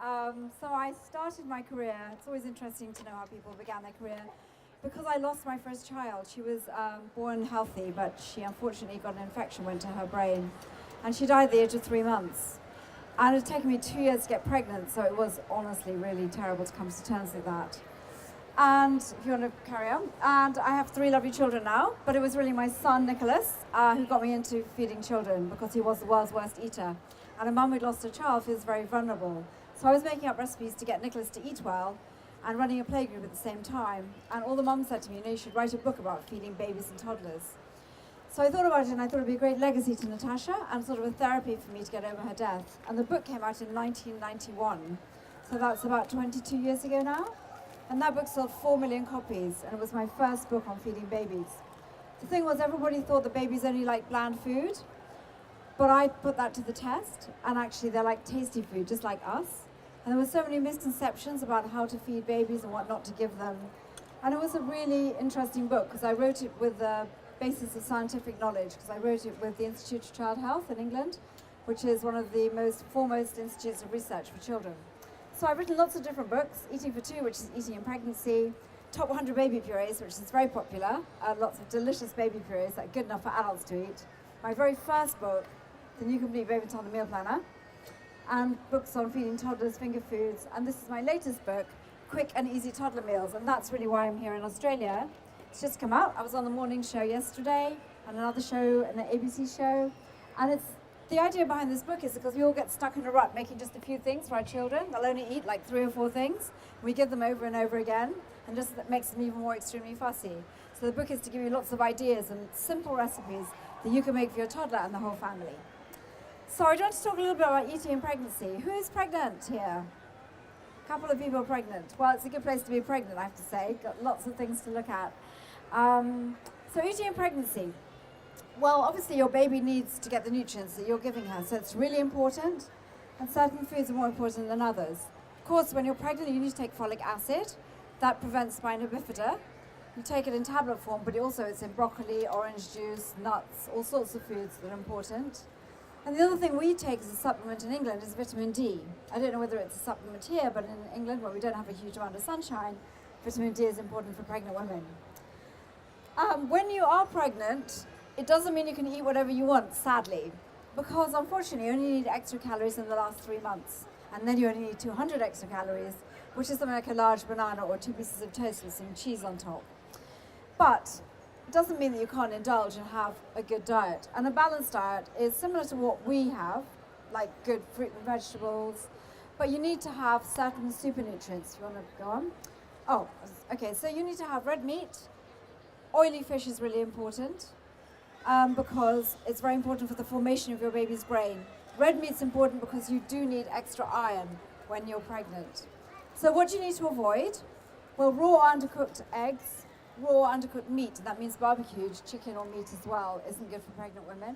So I started my career. It's always interesting to know how people began their career. Because I lost my first child. She was born healthy, but she unfortunately got an infection, went to her brain. And she died at the age of 3 months. And it had taken me 2 years to get pregnant, so it was honestly really terrible to come to terms with that. And if you want to carry on. And I have 3 lovely children now, but it was really my son, Nicholas, who got me into feeding children because he was the world's worst eater. And a mum who'd lost her child feels very vulnerable. So I was making up recipes to get Nicholas to eat well and running a playgroup at the same time. And all the mums said to me, you know, you should write a book about feeding babies and toddlers. So I thought about it and I thought it'd be a great legacy to Natasha and sort of a therapy for me to get over her death. And the book came out in 1991. So that's about 22 years ago now. And that book sold 4 million copies, and it was my first book on feeding babies. The thing was, everybody thought that babies only like bland food, but I put that to the test, and actually they're like tasty food, just like us. And there were so many misconceptions about how to feed babies and what not to give them. And it was a really interesting book, because I wrote it with the basis of scientific knowledge, because I wrote it with the Institute of Child Health in England, which is one of the most foremost institutes of research for children. So I've written lots of different books, Eating for Two, which is eating in pregnancy, Top 100 Baby Purees, which is very popular, lots of delicious baby purees that are good enough for adults to eat. My very first book, The New Complete Baby Toddler Meal Planner, and books on feeding toddlers finger foods, and this is my latest book, Quick and Easy Toddler Meals, and that's really why I'm here in Australia. It's just come out. I was on the morning show yesterday, and another show, and the ABC show, and the idea behind this book is because we all get stuck in a rut making just a few things for our children. They'll only eat like 3 or 4 things. We give them over and over again, and just that makes them even more extremely fussy. So the book is to give you lots of ideas and simple recipes that you can make for your toddler and the whole family. So I want to talk a little bit about eating in pregnancy. Who is pregnant here? A couple of people are pregnant. Well, it's a good place to be pregnant, I have to say. Got lots of things to look at. So eating in pregnancy. Well, obviously your baby needs to get the nutrients that you're giving her, so it's really important, and certain foods are more important than others. Of course, when you're pregnant, you need to take folic acid. That prevents spina bifida. You take it in tablet form, but also it's in broccoli, orange juice, nuts, all sorts of foods that are important. And the other thing we take as a supplement in England is vitamin D. I don't know whether it's a supplement here, but in England, where we don't have a huge amount of sunshine, vitamin D is important for pregnant women. When you are pregnant, it doesn't mean you can eat whatever you want, sadly, because unfortunately you only need extra calories in the last 3 months, and then you only need 200 extra calories, which is something like a large banana or 2 pieces of toast with some cheese on top. But it doesn't mean that you can't indulge and have a good diet. And a balanced diet is similar to what we have, like good fruit and vegetables, but you need to have certain supernutrients. If you want to go on? Oh, okay, so you need to have red meat. Oily fish is really important. Because it's very important for the formation of your baby's brain. Red meat's important because you do need extra iron when you're pregnant. So what do you need to avoid? Well, raw undercooked eggs, raw undercooked meat, and that means barbecued chicken or meat as well, isn't good for pregnant women.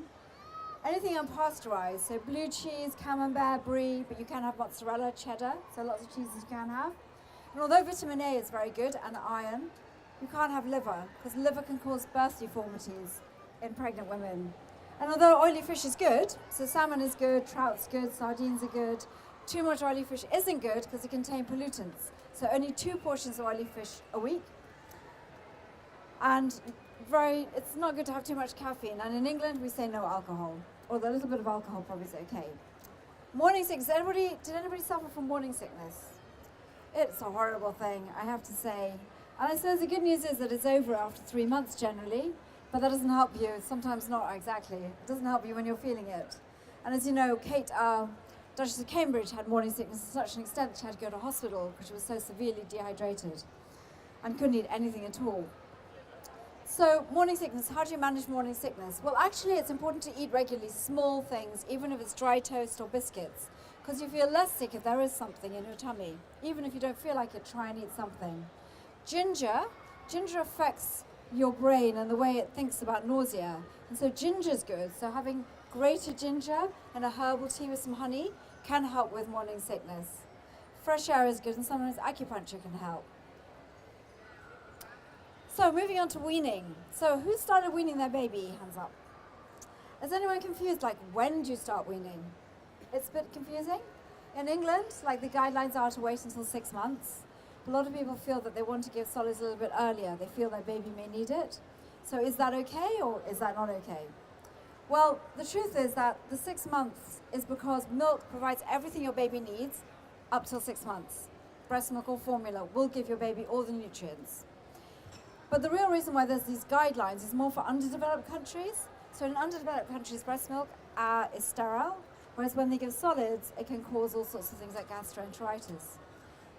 Anything unpasteurized, so blue cheese, camembert, brie, but you can have mozzarella, cheddar, so lots of cheeses you can have. And although vitamin A is very good and iron, you can't have liver, because liver can cause birth deformities in pregnant women. And although oily fish is good, so salmon is good, trout's good, sardines are good, too much oily fish isn't good because it contains pollutants. So only 2 portions of oily fish a week. And it's not good to have too much caffeine. And in England, we say no alcohol, although a little bit of alcohol probably is okay. Morning sickness, did anybody suffer from morning sickness? It's a horrible thing, I have to say. And I suppose the good news is that it's over after 3 months generally. But that doesn't help you, sometimes not exactly. It doesn't help you when you're feeling it. And as you know, Kate, Duchess of Cambridge, had morning sickness to such an extent that she had to go to hospital because she was so severely dehydrated and couldn't eat anything at all. So morning sickness, how do you manage morning sickness? Well, actually it's important to eat regularly small things, even if it's dry toast or biscuits, because you feel less sick if there is something in your tummy. Even if you don't feel like it, try and eat something. Ginger affects your brain and the way it thinks about nausea. And so ginger's good. So having grated ginger and a herbal tea with some honey can help with morning sickness. Fresh air is good, and sometimes acupuncture can help. So moving on to weaning. So who started weaning their baby? Hands up. Is anyone confused? Like, when do you start weaning? It's a bit confusing. In England, like the guidelines are to wait until 6 months. A lot of people feel that they want to give solids a little bit earlier. They feel their baby may need it. So is that okay or is that not okay? Well, the truth is that the 6 months is because milk provides everything your baby needs up till 6 months. Breast milk or formula will give your baby all the nutrients. But the real reason why there's these guidelines is more for underdeveloped countries. So in underdeveloped countries, breast milk is sterile, whereas when they give solids, it can cause all sorts of things like gastroenteritis.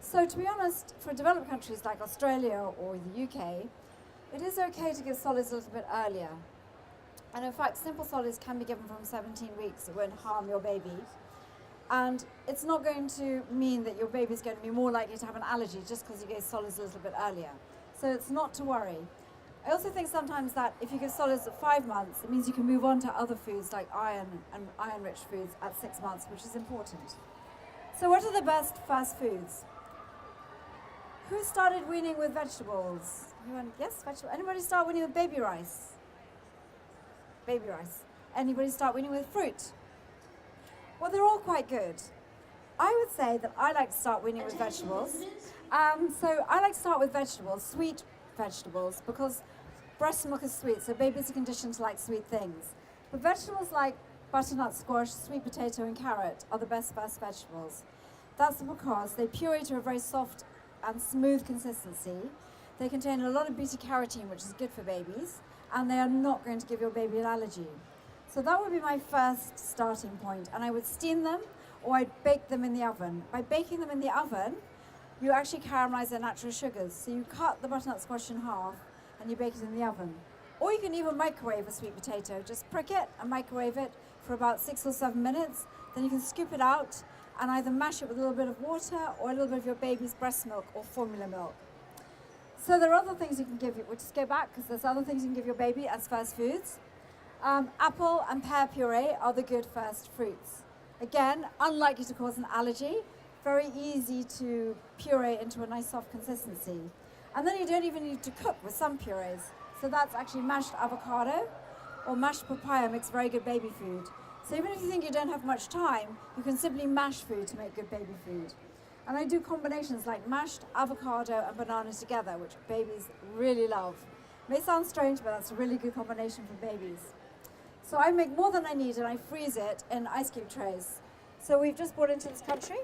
So to be honest, for developed countries like Australia or the UK, it is okay to give solids a little bit earlier. And in fact, simple solids can be given from 17 weeks. It won't harm your baby. And it's not going to mean that your baby's going to be more likely to have an allergy just because you gave solids a little bit earlier. So it's not to worry. I also think sometimes that if you give solids at 5 months, it means you can move on to other foods like iron and iron-rich foods at 6 months, which is important. So what are the best fast foods? Who started weaning with vegetables? Anyone? Yes, vegetable. Anybody start weaning with baby rice? Baby rice. Anybody start weaning with fruit? Well, they're all quite good. I would say that I like to start weaning with vegetables. So I like to start with vegetables, sweet vegetables, because breast milk is sweet, so babies are conditioned to like sweet things. But vegetables like butternut squash, sweet potato and carrot are the best vegetables. That's because they puree to a very soft and smooth consistency. They contain a lot of beta-carotene, which is good for babies, and they are not going to give your baby an allergy. So that would be my first starting point, and I would steam them or I'd bake them in the oven. By baking them in the oven, you actually caramelize their natural sugars. So you cut the butternut squash in half and you bake it in the oven. Or you can even microwave a sweet potato. Just prick it and microwave it for about 6 or 7 minutes. Then you can scoop it out and either mash it with a little bit of water or a little bit of your baby's breast milk or formula milk. So there are other things you can give, we'll just go back because there's other things you can give your baby as first foods. Apple and pear puree are the good first fruits. Again, unlikely to cause an allergy, very easy to puree into a nice soft consistency. And then you don't even need to cook with some purees. So that's actually mashed avocado or mashed papaya makes very good baby food. So even if you think you don't have much time, you can simply mash food to make good baby food. And I do combinations like mashed avocado and banana together, which babies really love. It may sound strange, but that's a really good combination for babies. So I make more than I need and I freeze it in ice cube trays. So we've just brought into this country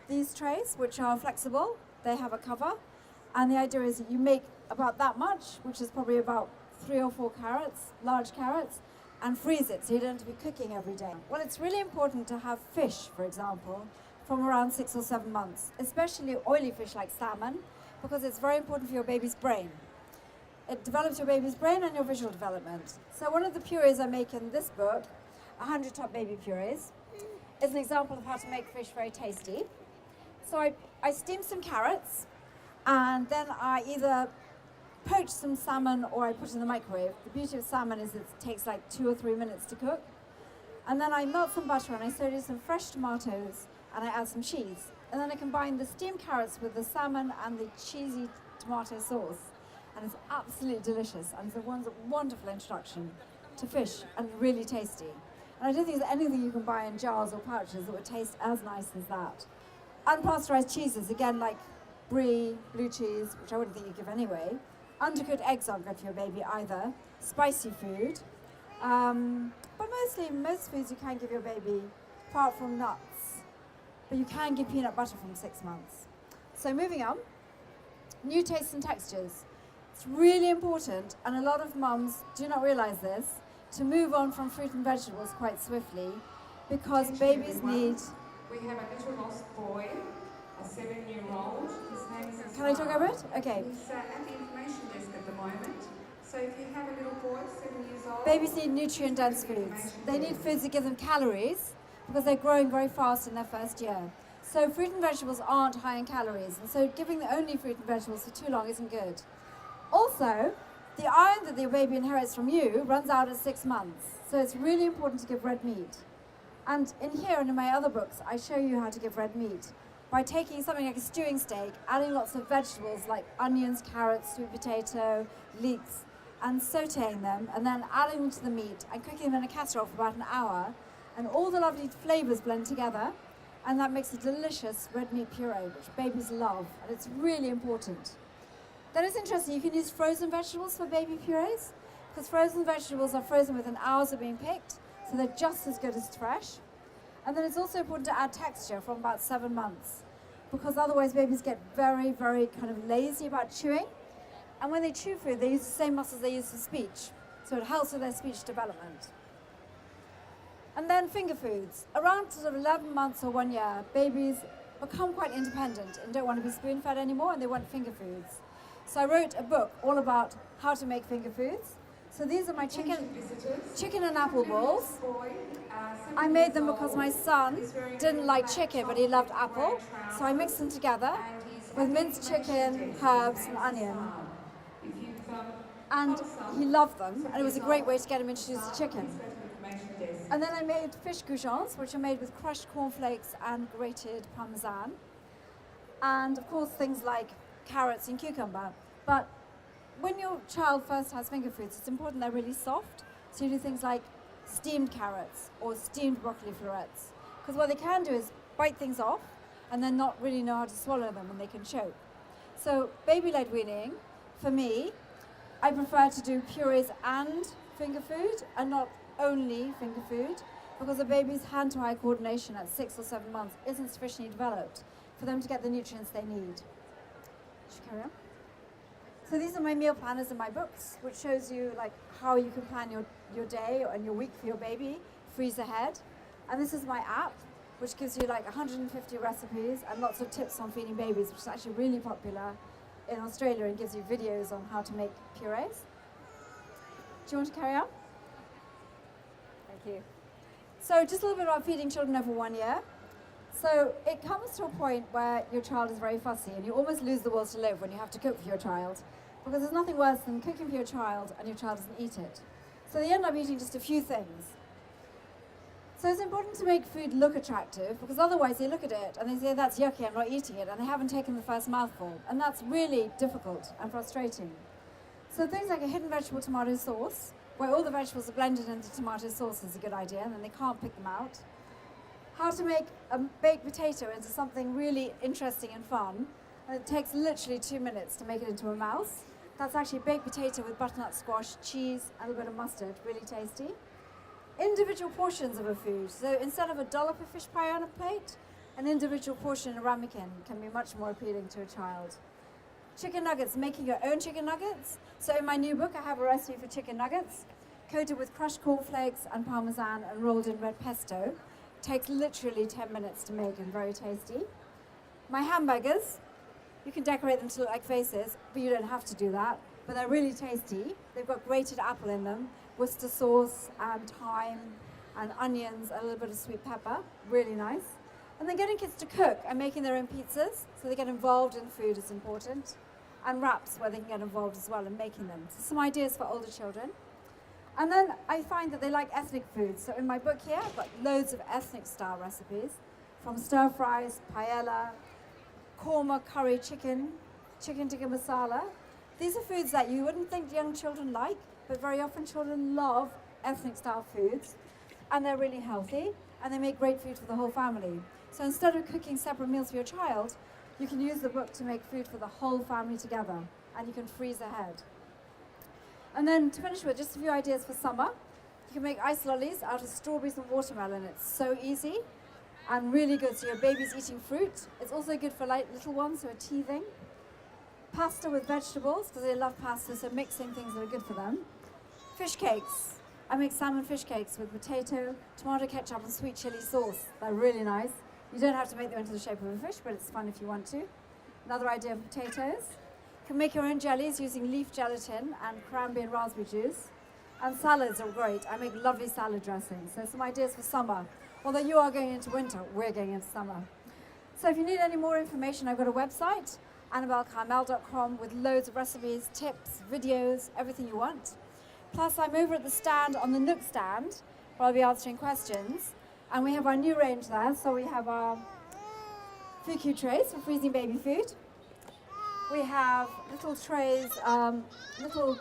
these trays, which are flexible. They have a cover. And the idea is that you make about that much, which is probably about 3 or 4 carrots, large carrots, and freeze it so you don't have to be cooking every day. Well, it's really important to have fish, for example, from around 6 or 7 months, especially oily fish like salmon, because it's very important for your baby's brain. It develops your baby's brain and your visual development. So one of the purees I make in this book, 100 Top Baby Purees, is an example of how to make fish very tasty. So I steam some carrots, and then I either poach some salmon or I put it in the microwave. The beauty of salmon is it takes like 2 or 3 minutes to cook. And then I melt some butter and I throw in some fresh tomatoes and I add some cheese. And then I combine the steamed carrots with the salmon and the cheesy tomato sauce. And it's absolutely delicious, and it's a wonderful introduction to fish and really tasty. And I don't think there's anything you can buy in jars or pouches that would taste as nice as that. Unpasteurized cheeses, again, like brie, blue cheese, which I wouldn't think you give anyway. Undercooked eggs aren't good for your baby either. Spicy food. But mostly, most foods you can give your baby, apart from nuts. But you can give peanut butter from 6 months. So moving on, new tastes and textures. It's really important, and a lot of mums do not realize this, to move on from fruit and vegetables quite swiftly, because babies need... We have a little lost boy, a 7-year-old. His name is... Can I talk over it? Okay. He's at the information desk at the moment. So if you have a little boy, 7 years old... Babies need nutrient-dense foods. They need foods that give them calories, because they're growing very fast in their first year. So fruit and vegetables aren't high in calories, and so giving them only fruit and vegetables for too long isn't good. Also, the iron that your baby inherits from you runs out at 6 months, so it's really important to give red meat. And in here and in my other books, I show you how to give red meat by taking something like a stewing steak, adding lots of vegetables like onions, carrots, sweet potato, leeks, and sauteing them, and then adding them to the meat and cooking them in a casserole for about an hour, and all the lovely flavors blend together, and that makes a delicious red meat puree, which babies love, and it's really important. Then it's interesting, you can use frozen vegetables for baby purees, because frozen vegetables are frozen within hours of being picked, so they're just as good as fresh. And then it's also important to add texture from about 7 months, because otherwise babies get very, very kind of lazy about chewing. And when they chew food, they use the same muscles they use for speech, so it helps with their speech development. And then finger foods. Around sort of 11 months or 1 year, babies become quite independent and don't want to be spoon-fed anymore, and they want finger foods. So I wrote a book all about how to make finger foods. So these are my chicken and apple balls. I made them because my son didn't like chicken, but he loved apple. So I mixed them together with minced chicken, herbs, and onion. And he loved them, and it was a great way to get him introduced to chicken. And then I made fish goujons, which are made with crushed cornflakes and grated parmesan. And of course, things like carrots and cucumber. But when your child first has finger foods, it's important they're really soft. So you do things like steamed carrots or steamed broccoli florets. Because what they can do is bite things off and then not really know how to swallow them, and they can choke. So baby-led weaning, for me, I prefer to do purees and finger food, and not only finger food, because a baby's hand-to-eye coordination at 6 or 7 months isn't sufficiently developed for them to get the nutrients they need. Should we carry on? So these are my meal planners in my books, which shows you like how you can plan your day and your week for your baby, freeze ahead. And this is my app, which gives you like 150 recipes and lots of tips on feeding babies, which is actually really popular in Australia, and gives you videos on how to make purees. Do you want to carry on? Thank you. So just a little bit about feeding children over 1 year. So it comes to a point where your child is very fussy, and you almost lose the will to live when you have to cook for your child, because there's nothing worse than cooking for your child and your child doesn't eat it. So they end up eating just a few things. So it's important to make food look attractive, because otherwise they look at it and they say, that's yucky, I'm not eating it, and they haven't taken the first mouthful. And that's really difficult and frustrating. So things like a hidden vegetable tomato sauce, where all the vegetables are blended into tomato sauce, is a good idea, and then they can't pick them out. How to make a baked potato into something really interesting and fun, and it takes literally 2 minutes to make it into a mouse. That's actually baked potato with butternut squash, cheese, and a bit of mustard, really tasty. Individual portions of a food. So instead of a dollop of fish pie on a plate, an individual portion of ramekin can be much more appealing to a child. Chicken nuggets, making your own chicken nuggets. So in my new book, I have a recipe for chicken nuggets, coated with crushed cornflakes and parmesan and rolled in red pesto. Takes literally 10 minutes to make and very tasty. My hamburgers, you can decorate them to look like faces, but you don't have to do that. But they're really tasty. They've got grated apple in them, Worcester sauce and thyme and onions, and a little bit of sweet pepper. Really nice. And then getting kids to cook and making their own pizzas, so they get involved in food is important. And wraps, where they can get involved as well in making them. So some ideas for older children. And then I find that they like ethnic foods. So in my book here, I've got loads of ethnic style recipes, from stir fries, paella, korma curry chicken, chicken tikka masala. These are foods that you wouldn't think young children like, but very often children love ethnic style foods, and they're really healthy, and they make great food for the whole family. So instead of cooking separate meals for your child, you can use the book to make food for the whole family together, and you can freeze ahead. And then to finish with, just a few ideas for summer. You can make ice lollies out of strawberries and watermelon. It's so easy and really good. So your baby's eating fruit. It's also good for little ones who are teething. Pasta with vegetables, because they love pasta, so mixing things that are good for them. Fish cakes. I make salmon fish cakes with potato, tomato ketchup, and sweet chili sauce. They're really nice. You don't have to make them into the shape of a fish, but it's fun if you want to. Another idea of potatoes. You can make your own jellies using leaf gelatin and cranberry and raspberry juice. And salads are great. I make lovely salad dressings. So some ideas for summer. Although you are going into winter, we're going into summer. So if you need any more information, I've got a website, annabelkarmel.com, with loads of recipes, tips, videos, everything you want. Plus, I'm over at the stand on the NUK stand, where I'll be answering questions. And we have our new range there. So we have our FUQ trays for freezing baby food. We have little trays, little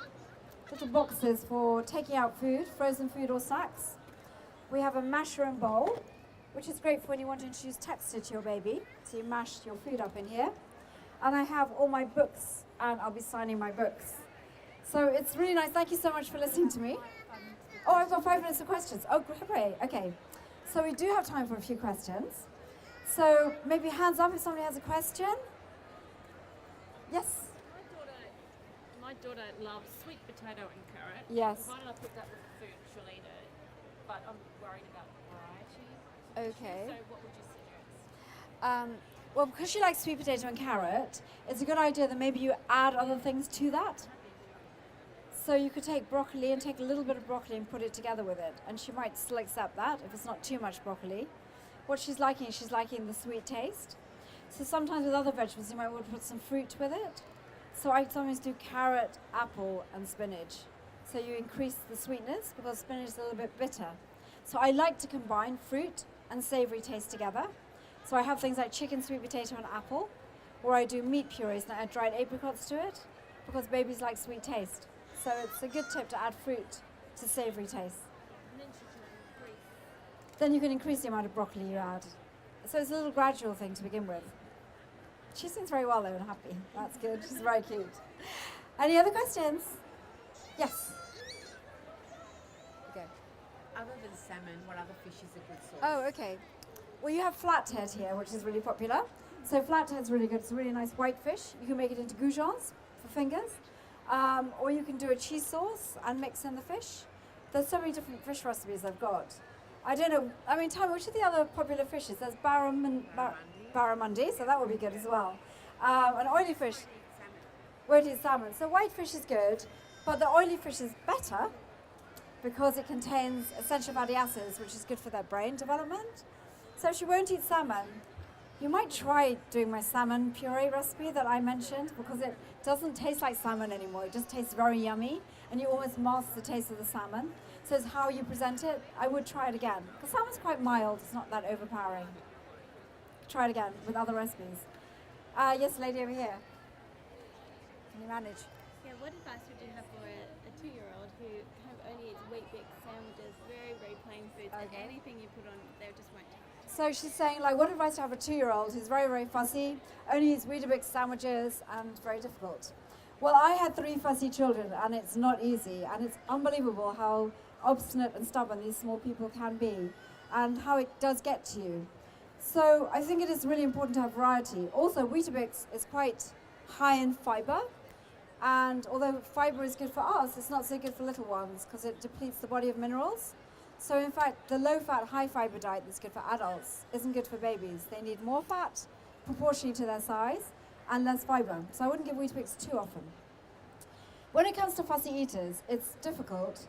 boxes for taking out food, frozen food or snacks. We have a masher and bowl, which is great for when you want to introduce texture to your baby. So you mash your food up in here. And I have all my books, and I'll be signing my books. So it's really nice. Thank you so much for listening to me. Oh, I've got 5 minutes of questions. Oh, great. Okay. So we do have time for a few questions. So maybe hands up if somebody has a question. Yes? My daughter loves sweet potato and carrot. Yes. Provided I put that with the food, she'll eat it. But I'm worried about the variety. Okay. So what would you suggest? Well, because she likes sweet potato and carrot, it's a good idea that maybe you add other things to that. So you could take broccoli and take a little bit of broccoli and put it together with it. And she might still accept that if it's not too much broccoli. What she's liking the sweet taste. So sometimes with other vegetables, you might want to put some fruit with it. So I sometimes do carrot, apple, and spinach. So you increase the sweetness because spinach is a little bit bitter. So I like to combine fruit and savory taste together. So I have things like chicken, sweet potato, and apple. Or I do meat purees and I add dried apricots to it because babies like sweet taste. So it's a good tip to add fruit to savory taste. And then she can increase. Then you can increase the amount of broccoli you add. So it's a little gradual thing to begin with. She seems very well though and happy. That's good. She's very cute. Any other questions? Yes. Okay. Other than salmon, what other fish is a good source? Oh, okay. Well, you have flathead here, which is really popular. So flathead's really good. It's a really nice white fish. You can make it into goujons for fingers. Or you can do a cheese sauce and mix in the fish. There's so many different fish recipes I've got. I don't know, I mean, Tam, which are the other popular fishes? There's barramundi, so that would be good as well. An oily fish, won't eat salmon. So white fish is good, but the oily fish is better because it contains essential fatty acids, which is good for their brain development. So if she won't eat salmon, you might try doing my salmon puree recipe that I mentioned because it doesn't taste like salmon anymore. It just tastes very yummy and you almost mask the taste of the salmon. So it's how you present it. I would try it again because salmon's quite mild. It's not that overpowering. Try it again with other recipes. Yes, lady over here. Can you manage? Yeah, what advice would you have for a 2-year-old who kind of only eats Weetabix sandwiches, very, very plain foods, and anything you put on, they just won't touch? So she's saying, like, what advice to have a 2-year-old who's very, very fussy, only eats Weetabix sandwiches, and very difficult? Well, I had 3 fussy children, and it's not easy, and it's unbelievable how obstinate and stubborn these small people can be, and how it does get to you. So I think it is really important to have variety. Also, Weetabix is quite high in fiber, and although fiber is good for us, it's not so good for little ones because it depletes the body of minerals. So in fact, the low-fat, high-fiber diet that's good for adults isn't good for babies. They need more fat, proportionally to their size, and less fiber. So I wouldn't give Weetabix too often. When it comes to fussy eaters, it's difficult,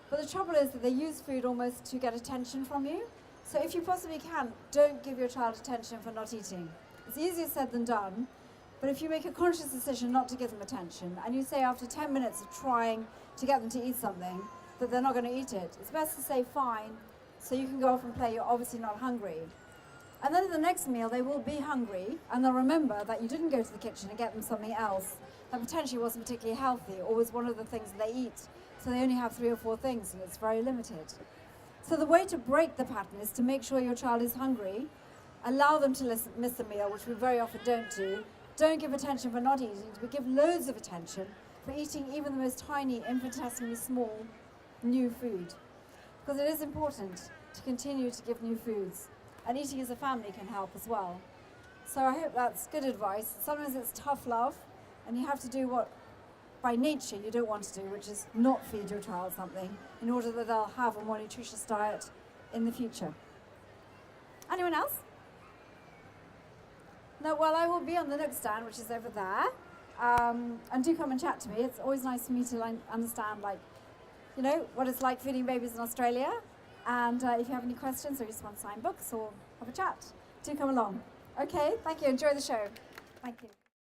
but the trouble is that they use food almost to get attention from you. So if you possibly can, don't give your child attention for not eating. It's easier said than done, but if you make a conscious decision not to give them attention, and you say after 10 minutes of trying to get them to eat something, that they're not going to eat it, it's best to say fine, so you can go off and play, you're obviously not hungry. And then at the next meal, they will be hungry, and they'll remember that you didn't go to the kitchen and get them something else that potentially wasn't particularly healthy, or was one of the things that they eat. So they only have 3 or 4 things, and it's very limited. So the way to break the pattern is to make sure your child is hungry, allow them to miss a meal, which we very often don't do. Don't give attention for not eating, but give loads of attention for eating even the most tiny, infinitesimally small new food. Because it is important to continue to give new foods. And eating as a family can help as well. So I hope that's good advice. Sometimes it's tough love, and you have to do what by nature you don't want to do, which is not feed your child something in order that they'll have a more nutritious diet in the future. Anyone else? No, well, I will be on the NUK stand, which is over there. And do come and chat to me. It's always nice for me to understand, like, you know, what it's like feeding babies in Australia. And if you have any questions or you just want to sign books or have a chat, do come along. Okay, thank you. Enjoy the show. Thank you.